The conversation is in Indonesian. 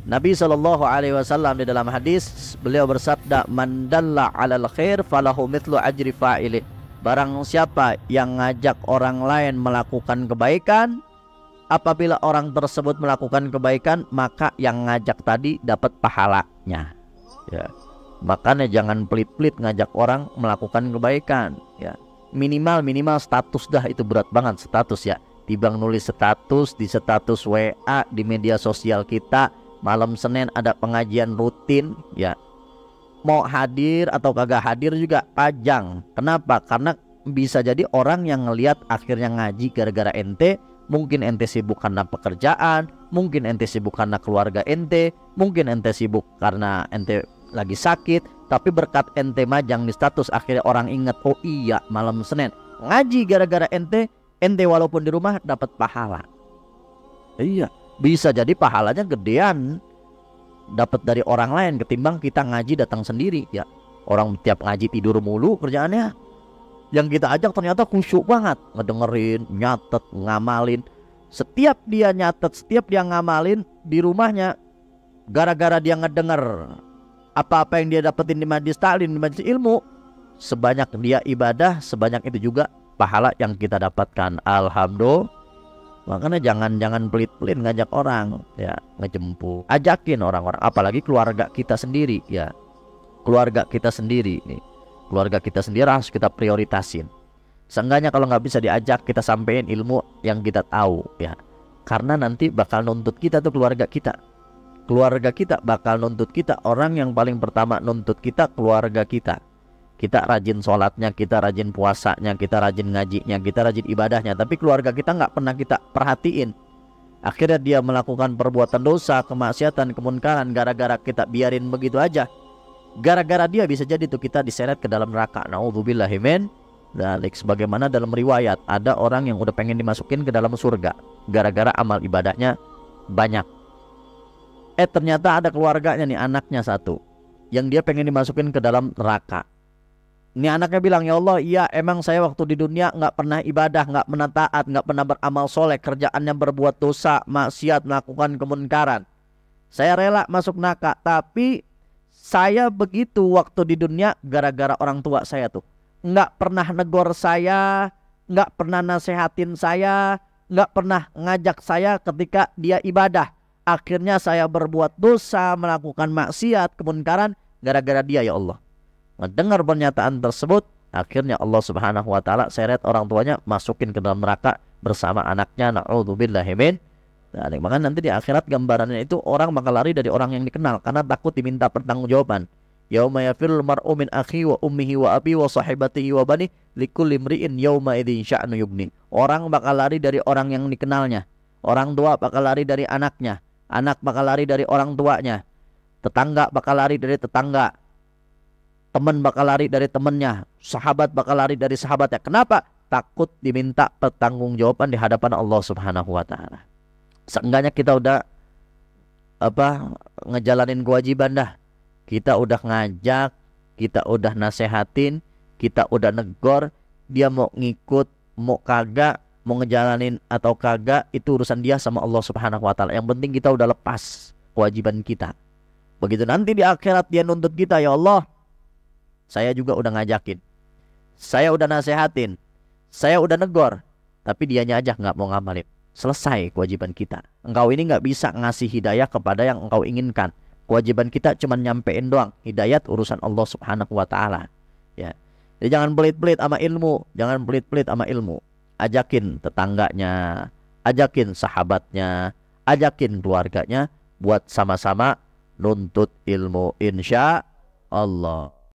Nabi Shallallahu Alaihi Wasallam di dalam hadis beliau bersabda, "Man dalla 'alal khair falahu mithlu ajri fa'ilih." Barang siapa yang ngajak orang lain melakukan kebaikan, apabila orang tersebut melakukan kebaikan, maka yang ngajak tadi dapat pahalanya. Ya. Makanya jangan pelit-pelit ngajak orang melakukan kebaikan. Ya. Minimal status dah, itu berat banget status ya. Timbang nulis status di status WA di media sosial kita. Malam Senin ada pengajian rutin ya. Mau hadir atau kagak hadir juga pajang. Kenapa? Karena bisa jadi orang yang ngelihat akhirnya ngaji gara-gara ente. Mungkin ente sibuk karena pekerjaan, mungkin ente sibuk karena keluarga ente, mungkin ente sibuk karena ente lagi sakit. Tapi berkat ente majang di status, akhirnya orang ingat, oh iya malam Senin ngaji gara-gara ente. Ente walaupun di rumah dapat pahala. Iya, bisa jadi pahalanya gedean dapat dari orang lain ketimbang kita ngaji datang sendiri ya. Orang tiap ngaji tidur mulu kerjaannya. Yang kita ajak ternyata khusyuk banget, ngedengerin, nyatet, ngamalin. Setiap dia nyatet, setiap dia ngamalin di rumahnya, gara-gara dia ngedenger apa-apa yang dia dapetin di majlis taklim, di majlis ilmu, sebanyak dia ibadah, sebanyak itu juga pahala yang kita dapatkan. Alhamdulillah. Makanya jangan pelit-pelit ngajak orang ya, ngejemput, ajakin orang-orang, apalagi keluarga kita sendiri ya. Keluarga kita sendiri nih, keluarga kita sendiri harus kita prioritasin. Seenggaknya kalau nggak bisa diajak, kita sampein ilmu yang kita tahu ya. Karena nanti bakal nuntut kita tuh keluarga kita. Keluarga kita bakal nuntut kita. Orang yang paling pertama nuntut kita keluarga kita. Kita rajin sholatnya, kita rajin puasanya, kita rajin ngajinya, kita rajin ibadahnya. Tapi keluarga kita nggak pernah kita perhatiin. Akhirnya dia melakukan perbuatan dosa, kemaksiatan, kemunkaran, gara-gara kita biarin begitu aja. Gara-gara dia bisa jadi tuh kita diseret ke dalam neraka. Naudzubillahi min dzalik. Sebagaimana dalam riwayat, ada orang yang udah pengen dimasukin ke dalam surga gara-gara amal ibadahnya banyak. Ternyata ada keluarganya nih, anaknya satu, yang dia pengen dimasukin ke dalam neraka. Ini anaknya bilang, ya Allah, iya emang saya waktu di dunia nggak pernah ibadah, nggak pernah taat, nggak pernah beramal soleh, kerjaannya berbuat dosa, maksiat, melakukan kemunkaran. Saya rela masuk neraka, tapi saya begitu waktu di dunia gara-gara orang tua saya tuh. Nggak pernah negor saya, nggak pernah nasehatin saya, nggak pernah ngajak saya ketika dia ibadah. Akhirnya saya berbuat dosa, melakukan maksiat, kemunkaran, gara-gara dia ya Allah. Mendengar pernyataan tersebut, akhirnya Allah Subhanahu wa taala seret orang tuanya masukin ke dalam neraka bersama anaknya. Na'udzubillahi min dzalik. Maka nanti di akhirat gambarannya itu orang bakal lari dari orang yang dikenal karena takut diminta pertanggungjawaban. Yauma yafirul mar'u min akhi wa ummihi wa abi wa sahibatihi wa bani likulli imri'in yauma idzin sya'nu yubni. Orang bakal lari dari orang yang dikenalnya. Orang tua bakal lari dari anaknya. Anak bakal lari dari orang tuanya. Tetangga bakal lari dari tetangga. Teman bakal lari dari temannya, sahabat bakal lari dari sahabatnya. Kenapa? Takut diminta pertanggungjawaban di hadapan Allah Subhanahu wa taala. Seenggaknya kita udah ngejalanin kewajiban dah. Kita udah ngajak, kita udah nasehatin, kita udah negor. Dia mau ngikut, mau kagak, mau ngejalanin atau kagak, itu urusan dia sama Allah Subhanahu wa taala. Yang penting kita udah lepas kewajiban kita. Begitu nanti di akhirat dia nuntut kita, ya Allah, saya juga udah ngajakin, saya udah nasehatin, saya udah negor, tapi dianya aja nggak mau ngamalin. Selesai kewajiban kita. Engkau ini nggak bisa ngasih hidayah kepada yang engkau inginkan. Kewajiban kita cuma nyampein doang. Hidayat urusan Allah Subhanahu wa taala. Ya. Jadi jangan pelit-pelit sama ilmu, jangan pelit-pelit sama ilmu. Ajakin tetangganya, ajakin sahabatnya, ajakin keluarganya buat sama-sama nuntut ilmu, insya Allah.